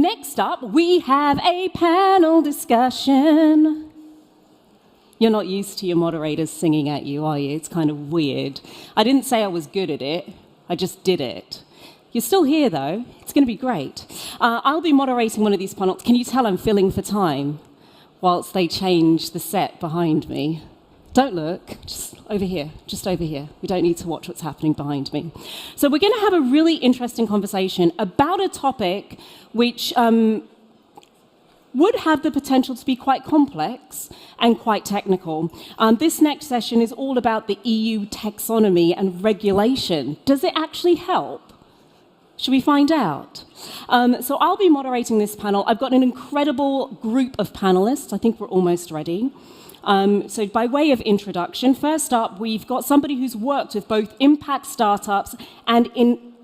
Next up, we have a panel discussion. You're not used to your moderators singing at you, are you? It's kind of weird. I didn't say I was good at it. I just did it. You're still here, though. It's going to be great. I'll be moderating one of these panels. Can you tell I'm filling for time whilst they change the set behind me? Don't look, just over here, just over here. We don't need to watch what's happening behind me. So we're going to have a really interesting conversation about a topic which would have the potential to be quite complex and quite technical. This next session is all about the EU taxonomy and regulation. Does it actually help? Should we find out? So I'll be moderating this panel. I've got an incredible group of panelists. I think we're almost ready. So by way of introduction, first up, we've got somebody who's worked with both impact startups and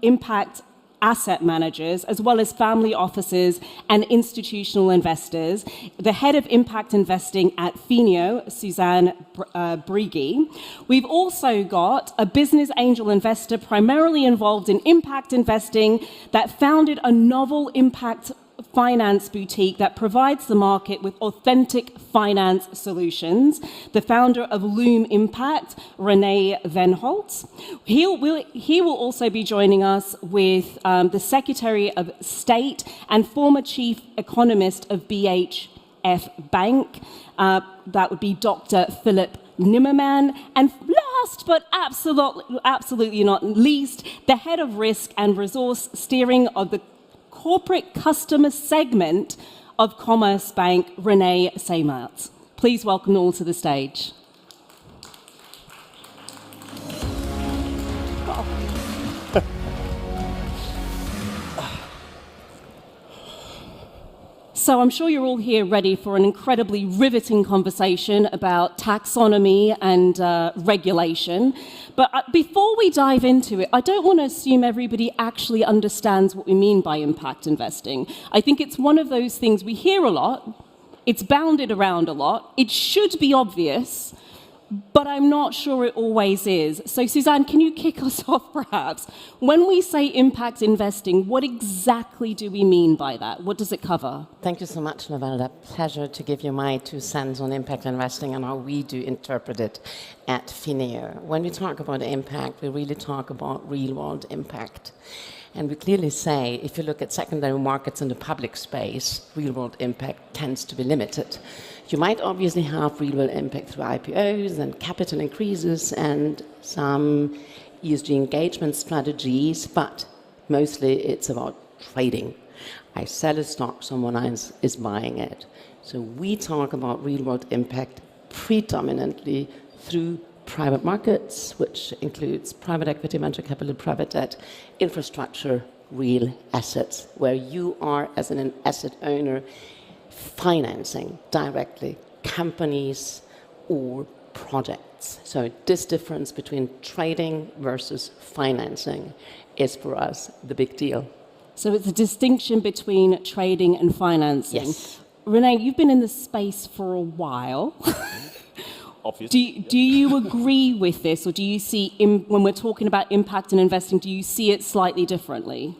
impact asset managers, as well as family offices and institutional investors. The head of impact investing at Finio, Suzanne Brigi. We've also got a business angel investor primarily involved in impact investing that founded a novel impact finance boutique that provides the market with authentic finance solutions. The founder of Loom Impact, René Venholtz. He will also be joining us with the Secretary of State and former Chief Economist of BHF Bank. That would be Dr. Philip Nimmerman. And last but absolutely not least, the Head of Risk and Resource Steering of the Corporate Customer Segment of Commerce Bank, René Seymert. Please welcome all to the stage. So I'm sure you're all here ready for an incredibly riveting conversation about taxonomy and regulation. But before we dive into it, I don't want to assume everybody actually understands what we mean by impact investing. I think it's one of those things we hear a lot, it's bounded around a lot, it should be obvious, but I'm not sure it always is. So Suzanne, can you kick us off perhaps? When we say impact investing, what exactly do we mean by that? What does it cover? Thank you so much, Novelda. Pleasure to give you my 2 cents on impact investing and how we do interpret it at Finio. When we talk about impact, we really talk about real-world impact. And we clearly say, if you look at secondary markets in the public space, real-world impact tends to be limited. You might obviously have real-world impact through IPOs and capital increases and some ESG engagement strategies, but mostly it's about trading. I sell a stock, someone else is buying it. So we talk about real-world impact predominantly through private markets, which includes private equity, venture capital, private debt, infrastructure, real assets, where you are, as an asset owner, financing directly companies or projects. So this difference between trading versus financing is for us the big deal. So it's a distinction between trading and financing. Yes. René, you've been in this space for a while. Obviously. Do you agree with this, or do you see, when we're talking about impact and investing, do you see it slightly differently?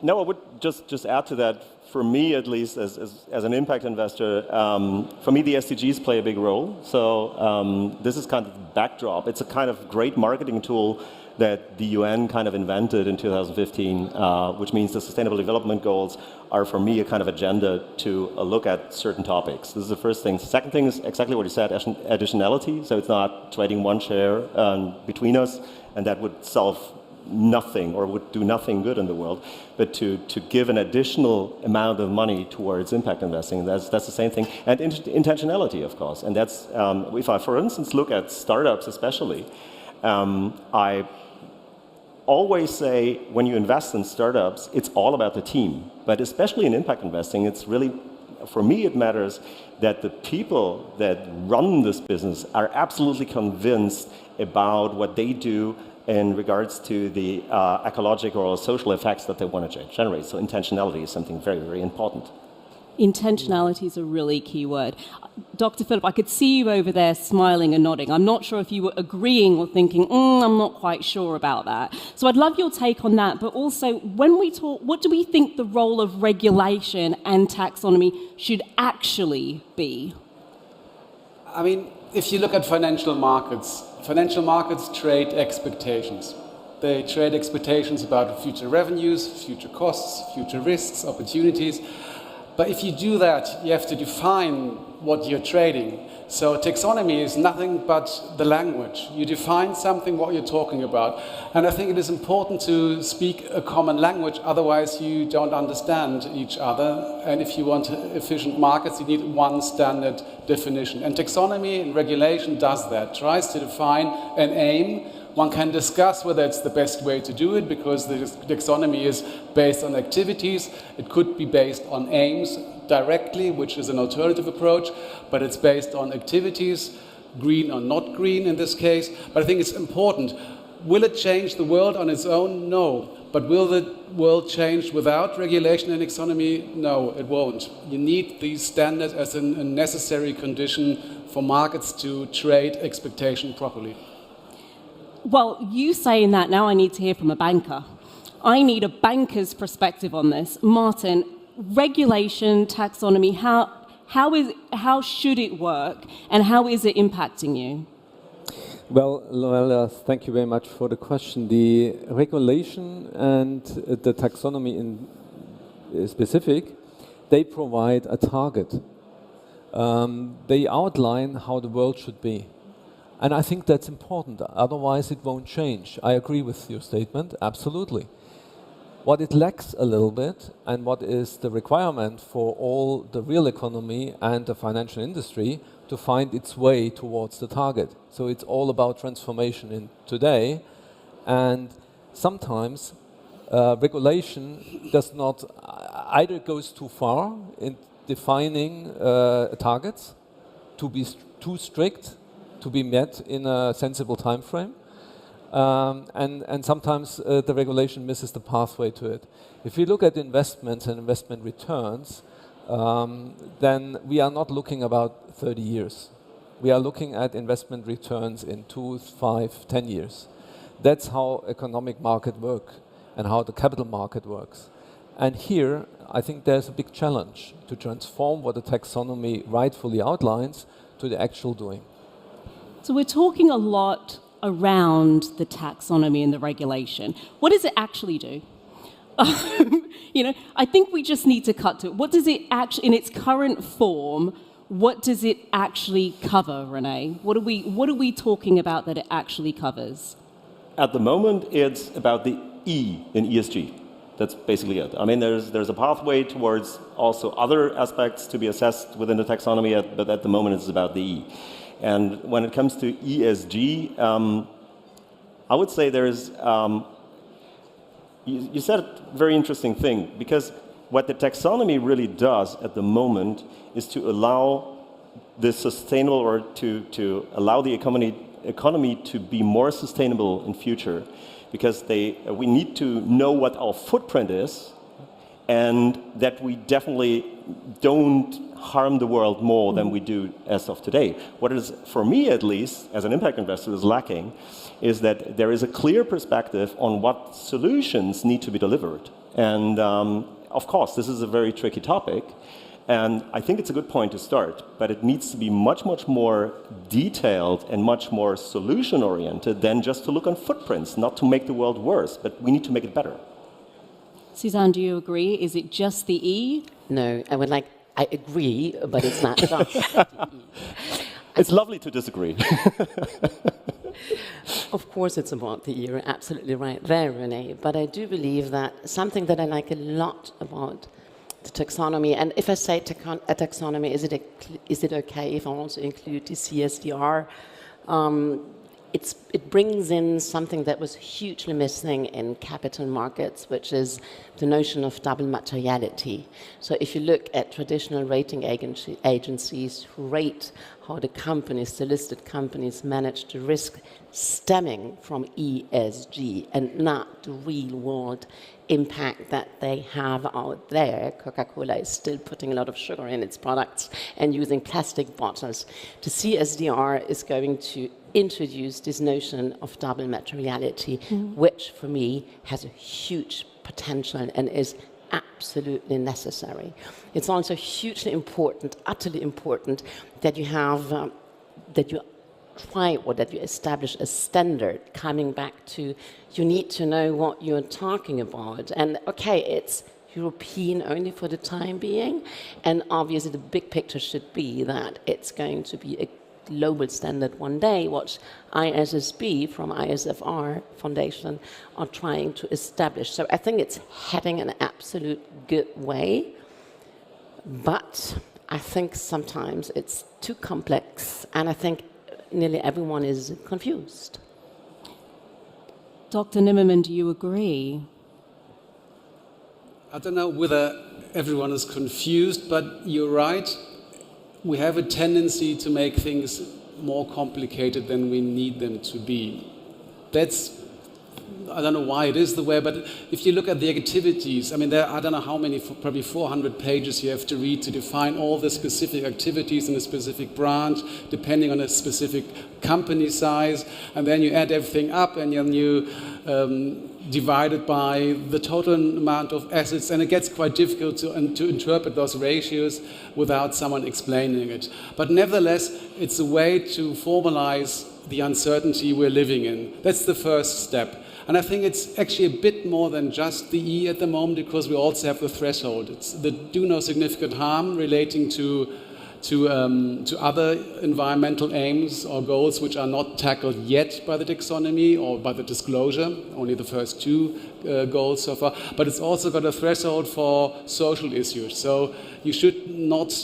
No, I would just add to that. For me, at least, as an impact investor, for me, the SDGs play a big role. So this is kind of the backdrop. It's a kind of great marketing tool that the UN kind of invented in 2015, which means the Sustainable Development Goals are, for me, a kind of agenda to look at certain topics. This is the first thing. The second thing is exactly what you said, additionality. So it's not trading one share between us, and that would solve nothing or would do nothing good in the world, but to give an additional amount of money towards impact investing, that's the same thing. And intentionality, of course. And that's, if I, for instance, look at startups especially, I always say when you invest in startups, it's all about the team. But especially in impact investing, it's really, for me, it matters that the people that run this business are absolutely convinced about what they do in regards to the ecological or social effects that they want to generate. So intentionality is something very, very important. Intentionality is a really key word. Dr. Philip, I could see you over there smiling and nodding. I'm not sure if you were agreeing or thinking, I'm not quite sure about that. So I'd love your take on that. But also, when we talk, what do we think the role of regulation and taxonomy should actually be? I mean, if you look at financial markets trade expectations. They trade expectations about future revenues, future costs, future risks, opportunities. But if you do that, you have to define what you're trading. So taxonomy is nothing but the language. You define something, what you're talking about. And I think it is important to speak a common language, otherwise you don't understand each other. And if you want efficient markets, you need one standard definition. And taxonomy and regulation does that, tries to define an aim. One can discuss whether it's the best way to do it, because the taxonomy is based on activities. It could be based on aims directly, which is an alternative approach, but it's based on activities, green or not green in this case. But I think it's important. Will it change the world on its own? No. But will the world change without regulation and taxonomy? No, it won't. You need these standards as a necessary condition for markets to trade expectation properly. Well, you saying that, now I need to hear from a banker. I need a banker's perspective on this. Martin, regulation, taxonomy, how should it work and how is it impacting you? Well, Loella, thank you very much for the question. The regulation and the taxonomy in specific, they provide a target. They outline how the world should be. And I think that's important, otherwise it won't change. I agree with your statement, absolutely. What it lacks a little bit, and what is the requirement for all the real economy and the financial industry to find its way towards the target. So it's all about transformation in today, and sometimes regulation does not, either goes too far in defining targets, to be too strict, to be met in a sensible time frame. And sometimes the regulation misses the pathway to it. If you look at investments and investment returns, then we are not looking about 30 years. We are looking at investment returns in 2, 5, 10 years. That's how economic market work and how the capital market works. And here, I think there's a big challenge to transform what the taxonomy rightfully outlines to the actual doing. So we're talking a lot around the taxonomy and the regulation. What does it actually do? I think we just need to cut to it. What does it actually, in its current form, what does it actually cover, Renee? What are we talking about that it actually covers? At the moment, it's about the E in ESG. That's basically it. I mean, there's a pathway towards also other aspects to be assessed within the taxonomy, but at the moment it's about the E. And when it comes to ESG, I would say there's, you said a very interesting thing, because what the taxonomy really does at the moment is to allow the sustainable, or to allow the economy to be more sustainable in future, because we need to know what our footprint is, and that we definitely don't harm the world more than we do as of today. What is, for me at least, as an impact investor, is lacking, is that there is a clear perspective on what solutions need to be delivered. And of course, this is a very tricky topic, and I think it's a good point to start, but it needs to be much, much more detailed and much more solution-oriented than just to look on footprints, not to make the world worse, but we need to make it better. Suzanne, do you agree? Is it just the E? No, I agree, but it's not just the E. It's lovely to disagree. Of course it's about the E. You're absolutely right there, Renee. But I do believe that something that I like a lot about the taxonomy, and if I say a taxonomy, is it okay if I also include the CSDR? It brings in something that was hugely missing in capital markets, which is the notion of double materiality. So if you look at traditional rating agencies who rate how the companies, the listed companies, manage the risk stemming from ESG and not the real world impact that they have out there. Coca-Cola is still putting a lot of sugar in its products and using plastic bottles. The CSDR is going to introduce this notion of double materiality, which for me has a huge potential and is absolutely necessary. It's also hugely important, utterly important, that you have, that you try or that you establish a standard coming back to you need to know what you're talking about. And okay, it's European only for the time being, and obviously the big picture should be that it's going to be a global standard one day, what ISSB from ISFR Foundation are trying to establish. So I think it's heading in an absolute good way, but I think sometimes it's too complex, and I think nearly everyone is confused. Dr. Nimmerman, do you agree? I don't know whether everyone is confused, but you're right. We have a tendency to make things more complicated than we need them to be. I don't know why it is the way, but if you look at the activities, I mean, I don't know how many, probably 400 pages you have to read to define all the specific activities in a specific branch, depending on a specific company size, and then you add everything up and then you divide it by the total amount of assets, and it gets quite difficult to interpret those ratios without someone explaining it. But nevertheless, it's a way to formalize the uncertainty we're living in. That's the first step. And I think it's actually a bit more than just the E at the moment, because we also have the threshold. It's the do no significant harm relating to other environmental aims or goals which are not tackled yet by the taxonomy or by the disclosure, only the first two goals so far. But it's also got a threshold for social issues. So you should not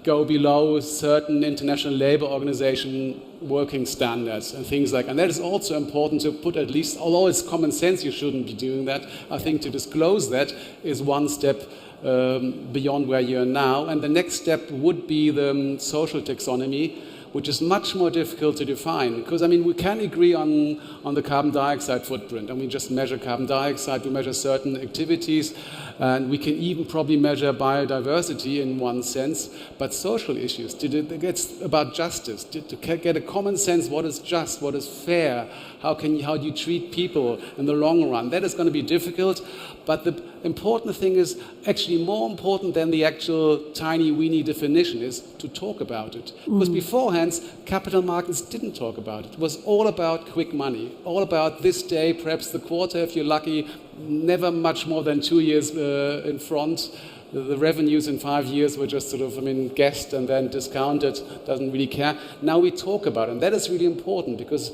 go below certain international labor organization working standards and things like that. And that is also important to put, at least, although it's common sense you shouldn't be doing that, I think to disclose that is one step beyond where you are now. And the next step would be the social taxonomy, which is much more difficult to define. Because, I mean, we can agree on the carbon dioxide footprint, and we just measure carbon dioxide, we measure certain activities, and we can even probably measure biodiversity in one sense. But social issues, it's about justice, to get a common sense, what is just, what is fair, how do you treat people in the long run. That is going to be difficult, but the important thing is, actually more important than the actual tiny weeny definition, is to talk about it. Because beforehand, capital markets didn't talk about it. It was all about quick money, all about this day, perhaps the quarter if you're lucky, never much more than 2 years in front. The revenues in 5 years were just sort of, guessed and then discounted, doesn't really care. Now we talk about it, and that is really important, because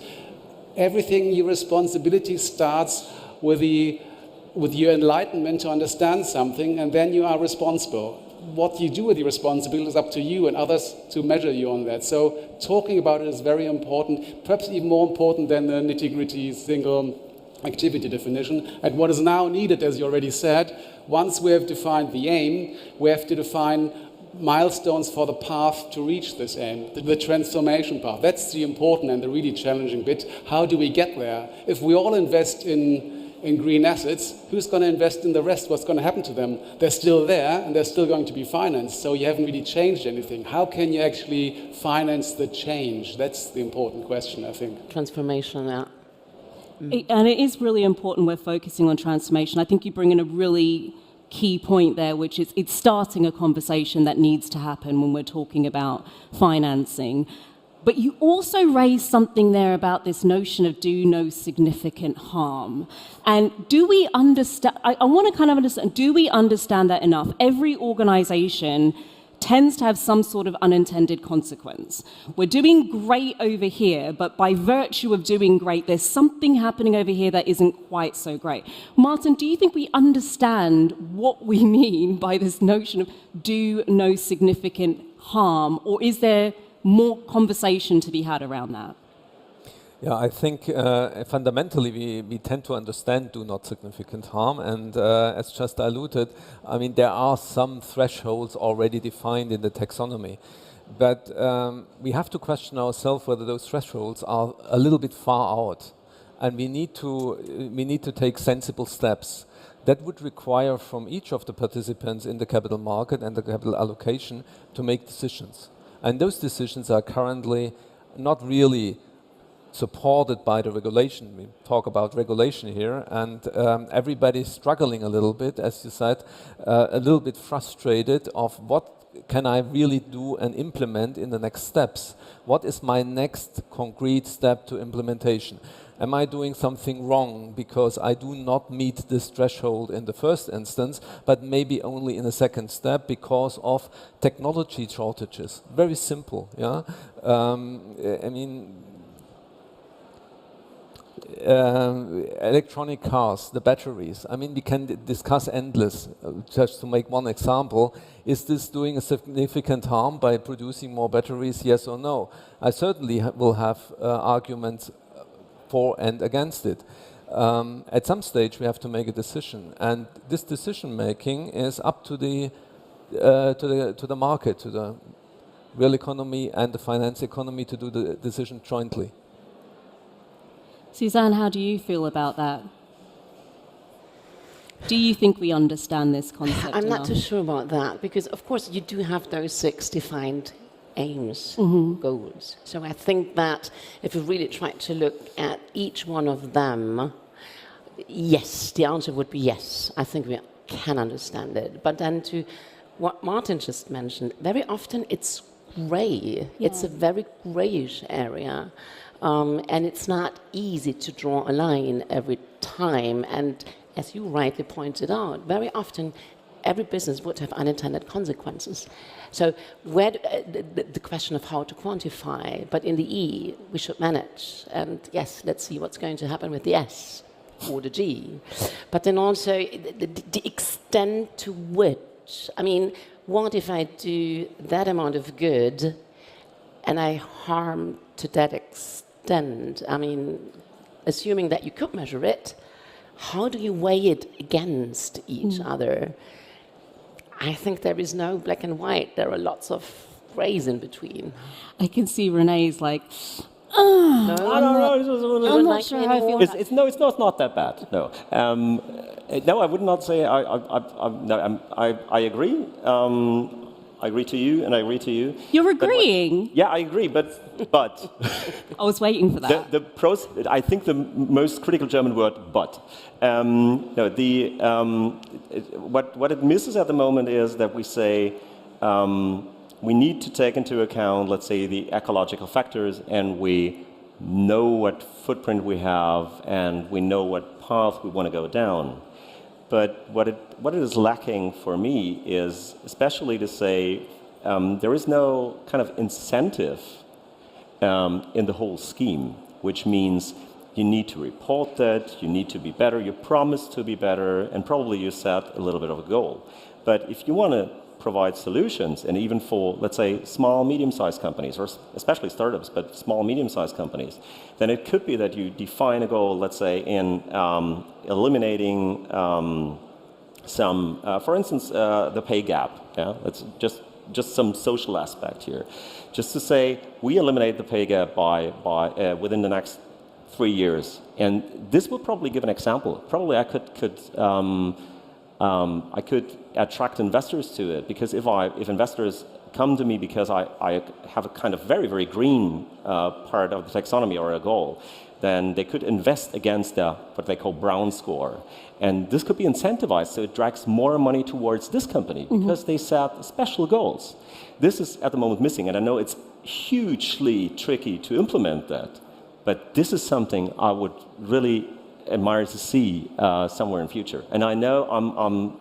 everything, your responsibility starts with your enlightenment to understand something, and then you are responsible. What you do with your responsibility is up to you and others to measure you on that. So talking about it is very important, perhaps even more important than the nitty-gritty single activity definition. And what is now needed, as you already said, once we have defined the aim, we have to define milestones for the path to reach this aim, the transformation path. That's the important and the really challenging bit. How do we get there? If we all invest in green assets, who's going to invest in the rest? What's going to happen to them? They're still there, and they're still going to be financed, so you haven't really changed anything. How can you actually finance the change? That's the important question, I think. Transformation, yeah. And it is really important we're focusing on transformation. I think you bring in a really key point there, which is it's starting a conversation that needs to happen when we're talking about financing. But you also raised something there about this notion of do no significant harm. And do we understand, I want to kind of understand, do we understand that enough? Every organization tends to have some sort of unintended consequence. We're doing great over here, but by virtue of doing great, there's something happening over here that isn't quite so great. Martin, do you think we understand what we mean by this notion of do no significant harm, or is there more conversation to be had around that? Yeah, I think fundamentally we tend to understand do not significant harm, and as just alluded, I mean, there are some thresholds already defined in the taxonomy. But we have to question ourselves whether those thresholds are a little bit far out, and we need to take sensible steps. That would require from each of the participants in the capital market and the capital allocation to make decisions. And those decisions are currently not really supported by the regulation. We talk about regulation here, and everybody's struggling a little bit, as you said, a little bit frustrated of what can I really do and implement in the next steps? What is my next concrete step to implementation? Am I doing something wrong because I do not meet this threshold in the first instance, but maybe only in the second step because of technology shortages? Very simple, yeah? I mean, electronic cars, the batteries. I mean, we can discuss endless. Just to make one example, is this doing a significant harm by producing more batteries? Yes or no? I certainly will have arguments for and against it. At some stage, we have to make a decision, and this decision making is up to the market, to the real economy and the finance economy to do the decision jointly. Suzanne, how do you feel about that? Do you think we understand this concept I'm not enough? too sure about that, because of course you do have those 6 defined aims, goals. So I think that if we really try to look at each one of them, yes, the answer would be yes. I think we can understand it. But then to what Martin just mentioned, very often it's grey. Yeah. It's a very greyish area. And it's not easy to draw a line every time. And as you rightly pointed out, very often every business would have unintended consequences. So where the question of how to quantify, but in the E, we should manage. And yes, let's see what's going to happen with the S or the G. But then also the extent to which, I mean, what if I do that amount of good and I harm to that extent? I mean, assuming that you could measure it, how do you weigh it against each other? I think there is no black and white. There are lots of grays in between. I can see Renee's like, I'm not sure how I feel. It's not that bad. No, no, I would not say. I agree. I agree to you, and I agree to you. You're agreeing? Yeah, I agree, but I was waiting for that. I think the most critical German word, but. No, what it misses at the moment is that we say we need to take into account, let's say, the ecological factors, and we know what footprint we have, and we know what path we want to go down. But what it is lacking for me is especially to say there is no kind of incentive in the whole scheme, which means you need to report that, you need to be better, you promise to be better, and probably you set a little bit of a goal. But if you want to provide solutions, and even for, let's say, small, medium-sized companies, or especially startups, but small, medium-sized companies, then it could be that you define a goal, let's say, in eliminating some, for instance, the pay gap. Yeah, that's just some social aspect here. Just to say, we eliminate the pay gap by within the next 3 years, and this will probably give an example. Probably I could attract investors to it, because if investors come to me because I have a kind of very, very green part of the taxonomy or a goal, then they could invest against what they call brown score. And this could be incentivized, so it drags more money towards this company because they set special goals. This is at the moment missing, and I know it's hugely tricky to implement that, but this is something I would really admire to see somewhere in future. And I know I'm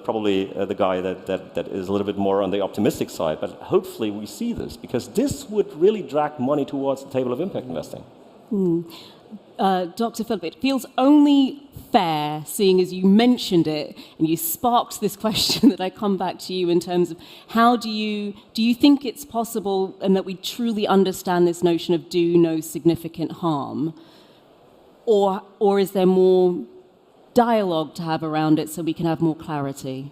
probably the guy that is a little bit more on the optimistic side, but hopefully we see this, because this would really drag money towards the table of impact investing. Dr. Philip, it feels only fair, seeing as you mentioned it and you sparked this question, that I come back to you in terms of how do you think it's possible, and that we truly understand this notion of do no significant harm, or is there more dialogue to have around it so we can have more clarity?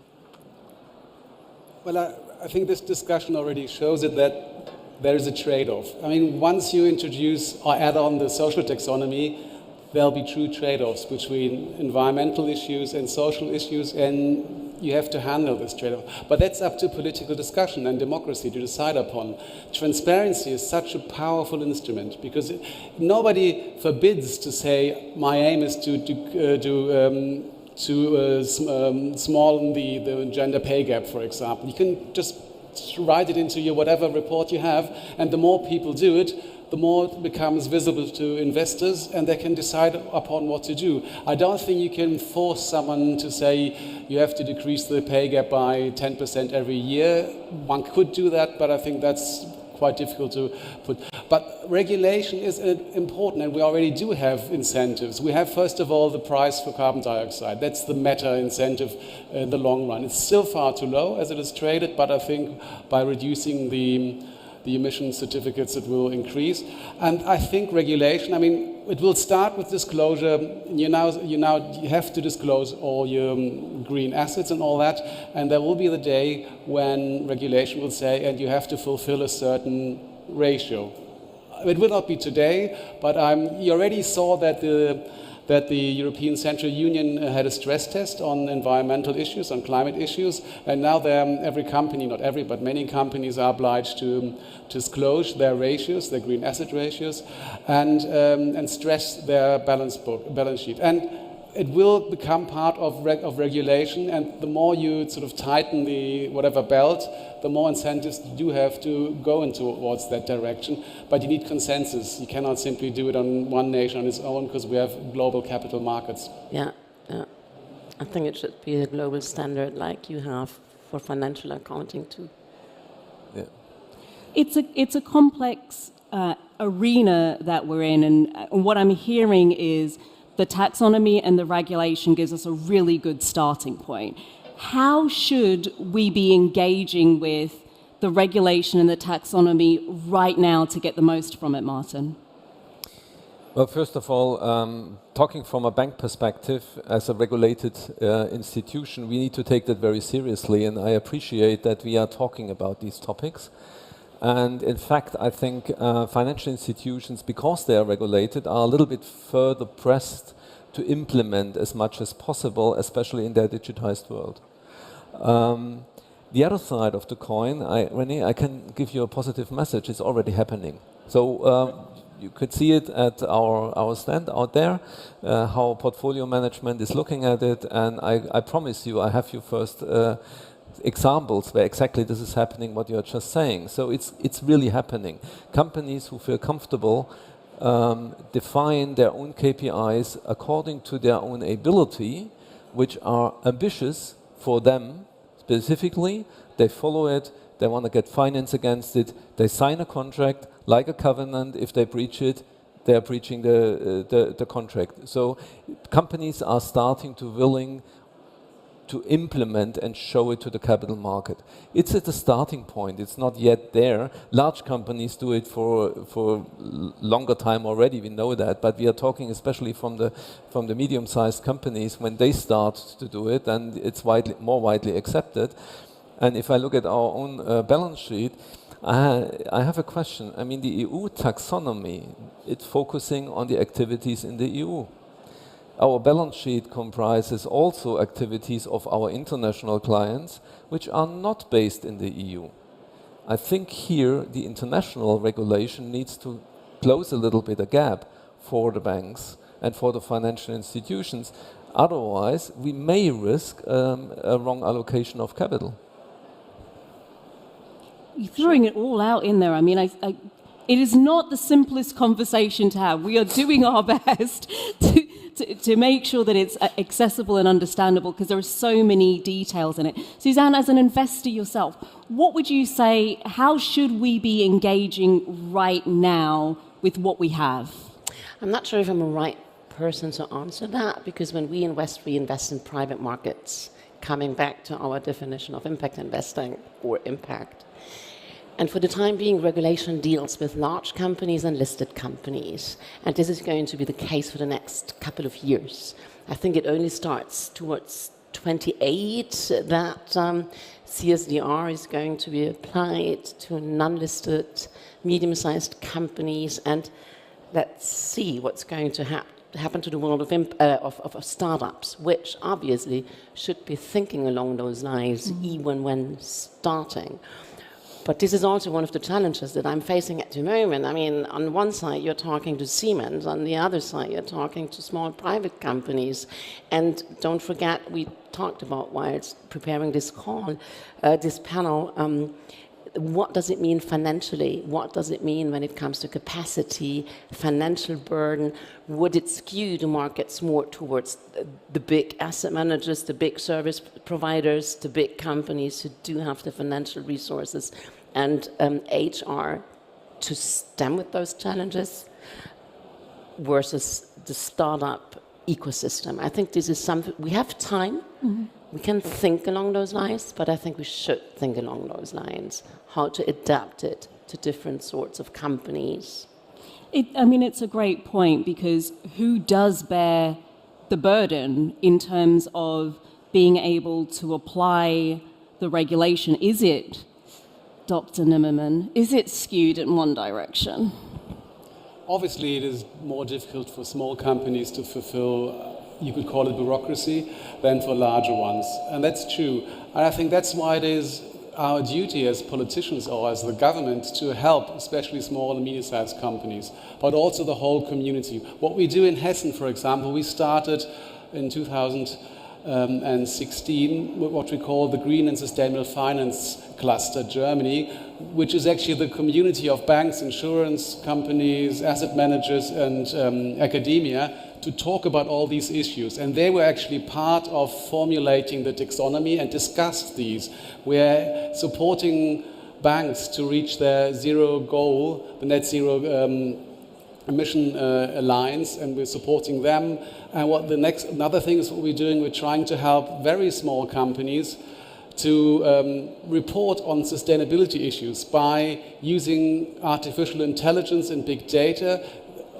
Well, I think this discussion already shows it that there is a trade-off. I mean, once you introduce or add on the social taxonomy, there'll be true trade-offs between environmental issues and social issues, and you have to handle this trade-off. But that's up to political discussion and democracy to decide upon. Transparency is such a powerful instrument because nobody forbids to say, my aim is to smallen the gender pay gap, for example. You can just write it into your whatever report you have, and the more people do it, the more it becomes visible to investors and they can decide upon what to do. I don't think you can force someone to say you have to decrease the pay gap by 10% every year. One could do that, but I think that's quite difficult to put. But regulation is important, and we already do have incentives. We have, first of all, the price for carbon dioxide. That's the meta incentive in the long run. It's still far too low as it is traded, but I think by reducing the emission certificates, it will increase. And I think regulation, I mean, it will start with disclosure. You have to disclose all your green assets and all that, and there will be the day when regulation will say, and you have to fulfill a certain ratio. It will not be today, but you already saw that the European Central Union had a stress test on environmental issues, on climate issues, and now every company, not every, but many companies are obliged to disclose their ratios, their green asset ratios, and stress their balance sheet. And it will become part of regulation, and the more you sort of tighten the whatever belt, the more incentives you do have to go towards that direction. But you need consensus. You cannot simply do it on one nation on its own because we have global capital markets. Yeah. I think it should be a global standard like you have for financial accounting too. Yeah. It's a complex arena that we're in, and what I'm hearing is the taxonomy and the regulation gives us a really good starting point. How should we be engaging with the regulation and the taxonomy right now to get the most from it, Martin? Well, first of all, talking from a bank perspective, as a regulated institution, we need to take that very seriously, and I appreciate that we are talking about these topics. And in fact, I think financial institutions, because they are regulated, are a little bit further pressed to implement as much as possible, especially in their digitized world. The other side of the coin, René, I can give you a positive message. It's already happening. So you could see it at our stand out there, how portfolio management is looking at it. And I promise you, I have you first examples where exactly this is happening, what you're just saying. So it's really happening. Companies who feel comfortable define their own KPIs according to their own ability, which are ambitious for them specifically. They follow it, they want to get finance against it, they sign a contract like a covenant. If they breach it, they are breaching the contract. So companies are starting to willing to implement and show it to the capital market. It's at the starting point. It's not yet there. Large companies do it for longer time already. We know that, but we are talking especially from the medium-sized companies when they start to do it, and it's more widely accepted. And if I look at our own balance sheet, I have a question. I mean, the EU taxonomy, it's focusing on the activities in the EU. Our balance sheet comprises also activities of our international clients, which are not based in the EU. I think here the international regulation needs to close a little bit a gap for the banks and for the financial institutions. Otherwise, we may risk a wrong allocation of capital. You're throwing it all out in there. I mean, it is not the simplest conversation to have. We are doing our best to make sure that it's accessible and understandable because there are so many details in it. Suzanne, as an investor yourself, what would you say, how should we be engaging right now with what we have? I'm not sure if I'm the right person to answer that, because when we invest in private markets, coming back to our definition of impact investing or impact. And for the time being, regulation deals with large companies and listed companies. And this is going to be the case for the next couple of years. I think it only starts towards 28 that CSDR is going to be applied to non-listed, medium-sized companies, and let's see what's going to happen to the world of startups, which obviously should be thinking along those lines even when starting. But this is also one of the challenges that I'm facing at the moment. I mean, on one side, you're talking to Siemens. On the other side, you're talking to small private companies. And don't forget, we talked about while preparing this call, this panel, what does it mean financially? What does it mean when it comes to capacity, financial burden? Would it skew the markets more towards the big asset managers, the big service providers, the big companies who do have the financial resources and HR to stem with those challenges versus the startup ecosystem? I think this is something, we have time. We can think along those lines, but I think we should think along those lines, how to adapt it to different sorts of companies. It's a great point, because who does bear the burden in terms of being able to apply the regulation? Is it, Dr. Nimmermann, is it skewed in one direction? Obviously, it is more difficult for small companies to fulfill, you could call it bureaucracy, than for larger ones. And that's true. And I think that's why it is our duty as politicians or as the government to help, especially small and medium-sized companies, but also the whole community. What we do in Hessen, for example, we started in 2016 what we call the Green and Sustainable Finance Cluster Germany, which is actually the community of banks, insurance companies, asset managers, and academia, to talk about all these issues. And they were actually part of formulating the taxonomy and discussed these. We're supporting banks to reach their zero goal, the net zero emission alliance, and we're supporting them. And another thing is what we're doing, we're trying to help very small companies to report on sustainability issues by using artificial intelligence and big data.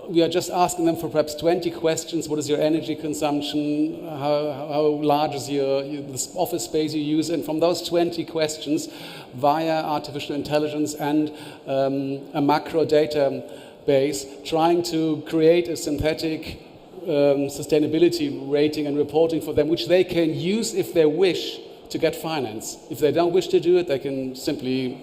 We are just asking them for perhaps 20 questions. What is your energy consumption? How large is the office space you use? And from those 20 questions, via artificial intelligence and a macro data base, trying to create a synthetic sustainability rating and reporting for them, which they can use if they wish to get finance. If they don't wish to do it, they can simply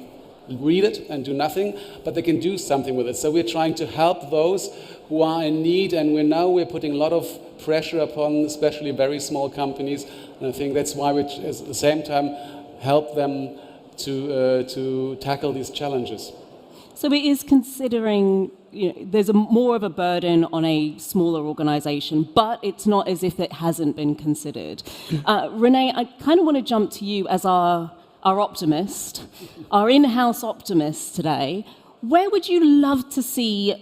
read it and do nothing, but they can do something with it. So we're trying to help those who are in need, and we're putting a lot of pressure upon especially very small companies, and I think that's why we at the same time help them to tackle these challenges. So it is considering, there's more of a burden on a smaller organization, but it's not as if it hasn't been considered. Renee, I kind of want to jump to you as our optimist, our in-house optimist today. Where would you love to see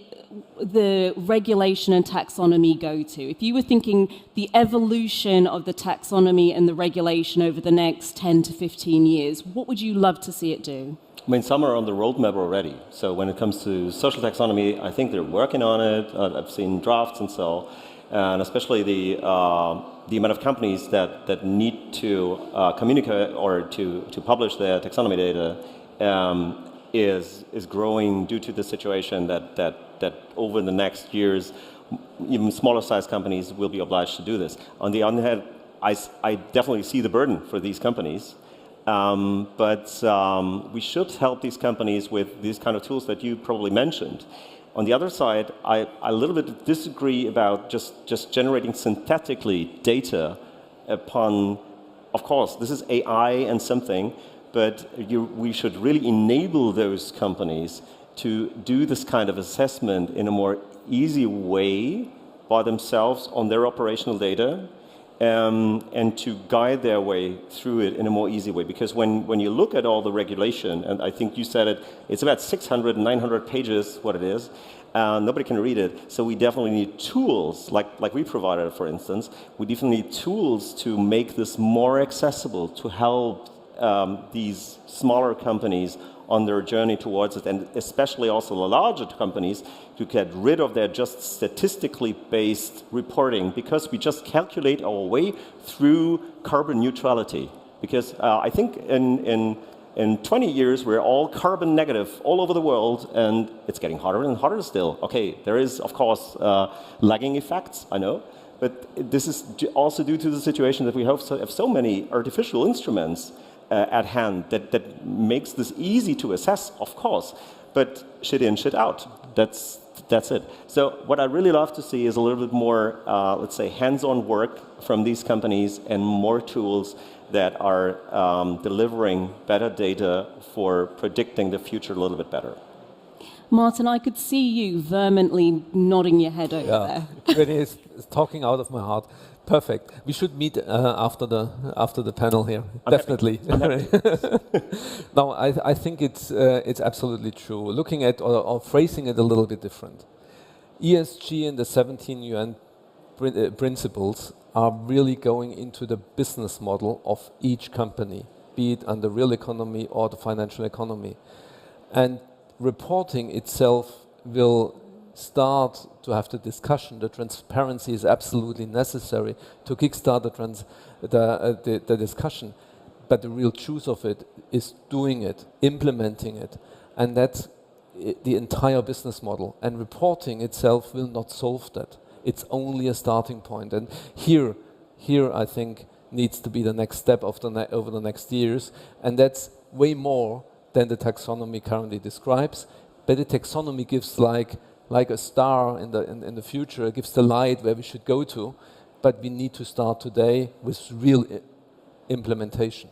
the regulation and taxonomy go to? If you were thinking the evolution of the taxonomy and the regulation over the next 10 to 15 years, what would you love to see it do? I mean, some are on the roadmap already. So when it comes to social taxonomy, I think they're working on it. I've seen drafts and so, and especially the amount of companies that need to communicate or to publish their taxonomy data is growing due to the situation that over the next years, even smaller sized companies will be obliged to do this. On the other hand, I definitely see the burden for these companies. But we should help these companies with these kind of tools that you probably mentioned. On the other side, I a little bit disagree about just generating synthetically data upon, of course, this is AI and something, but we should really enable those companies to do this kind of assessment in a more easy way by themselves on their operational data. And to guide their way through it in a more easy way. Because when you look at all the regulation, and I think you said it, it's about 600, 900 pages, what it is. Nobody can read it. So we definitely need tools, like we provided, for instance. We definitely need tools to make this more accessible, to help these smaller companies on their journey towards it, and especially also the larger companies, to get rid of their just statistically based reporting, because we just calculate our way through carbon neutrality. Because I think in 20 years, we're all carbon negative all over the world, and it's getting harder and harder still. Okay, there is, of course, lagging effects, I know, but this is also due to the situation that we have so many artificial instruments at hand that makes this easy to assess, of course, but shit in, shit out. That's it. So what I really love to see is a little bit more, let's say, hands-on work from these companies and more tools that are delivering better data for predicting the future a little bit better. Martin, I could see you vehemently nodding your head over there. It really is talking out of my heart. Perfect. We should meet after the panel here. Definitely. No, I think it's absolutely true. Looking at or phrasing it a little bit different. ESG and the 17 UN principles are really going into the business model of each company, be it on the real economy or the financial economy. And reporting itself will start to have the discussion. The transparency is absolutely necessary to kickstart the discussion. But the real truth of it is doing it, implementing it. And that's the entire business model. And reporting itself will not solve that. It's only a starting point. And here I think needs to be the next step of over the next years. And that's way more than the taxonomy currently describes. But the taxonomy gives like a star in the future, it gives the light where we should go to. But we need to start today with real implementation.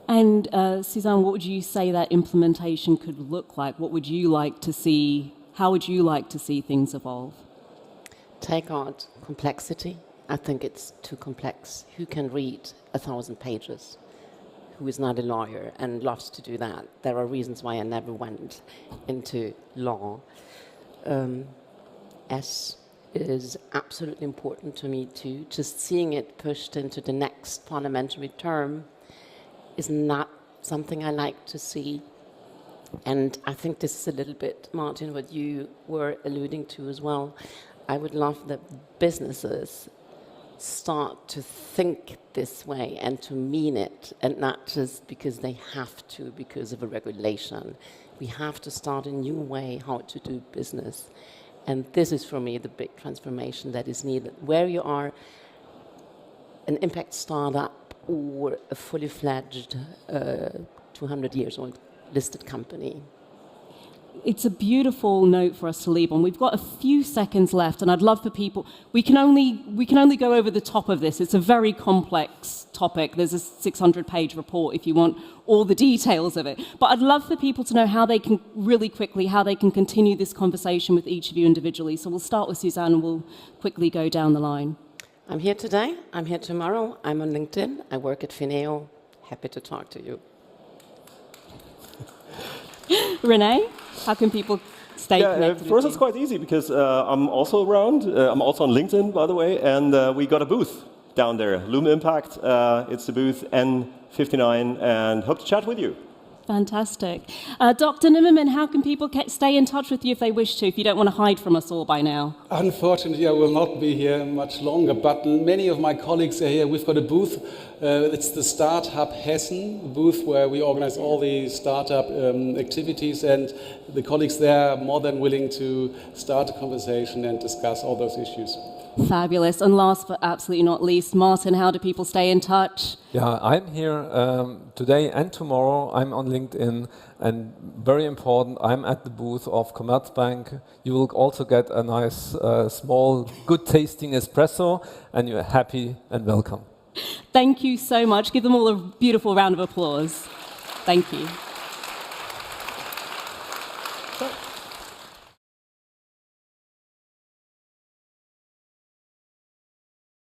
And Suzanne, what would you say that implementation could look like? What would you like to see? How would you like to see things evolve? Take out complexity. I think it's too complex. Who can read 1,000 pages? Who is not a lawyer and loves to do that? There are reasons why I never went into law. S is absolutely important to me too. Just seeing it pushed into the next parliamentary term is not something I like to see. And I think this is a little bit, Martin, what you were alluding to as well. I would love that businesses start to think this way and to mean it, and not just because they have to, because of a regulation. We have to start a new way how to do business. And this is, for me, the big transformation that is needed. Where you are an impact startup or a fully fledged 200 years old listed company. It's a beautiful note for us to leave on. We've got a few seconds left, and I'd love for people. We can only go over the top of this. It's a very complex topic. There's a 600-page report if you want all the details of it. But I'd love for people to know how they can, really quickly, how they can continue this conversation with each of you individually. So we'll start with Suzanne, and we'll quickly go down the line. I'm here today. I'm here tomorrow. I'm on LinkedIn. I work at Fineo. Happy to talk to you. Renee, how can people stay connected? First, it's quite easy because I'm also around. I'm also on LinkedIn, by the way, and we got a booth down there, Loom Impact. It's the booth N59, and hope to chat with you. Fantastic. Dr. Nimmerman, how can people stay in touch with you if they wish to, if you don't want to hide from us all by now? Unfortunately, I will not be here much longer, but many of my colleagues are here. We've got a booth. It's the Startup Hessen booth, where we organize all the startup activities, and the colleagues there are more than willing to start a conversation and discuss all those issues. Fabulous. And last but absolutely not least, Martin, how do people stay in touch? Yeah, I'm here today and tomorrow. I'm on LinkedIn, and very important, I'm at the booth of Commerzbank. You will also get a nice, small, good-tasting espresso, and you're happy and welcome. Thank you so much. Give them all a beautiful round of applause. Thank you.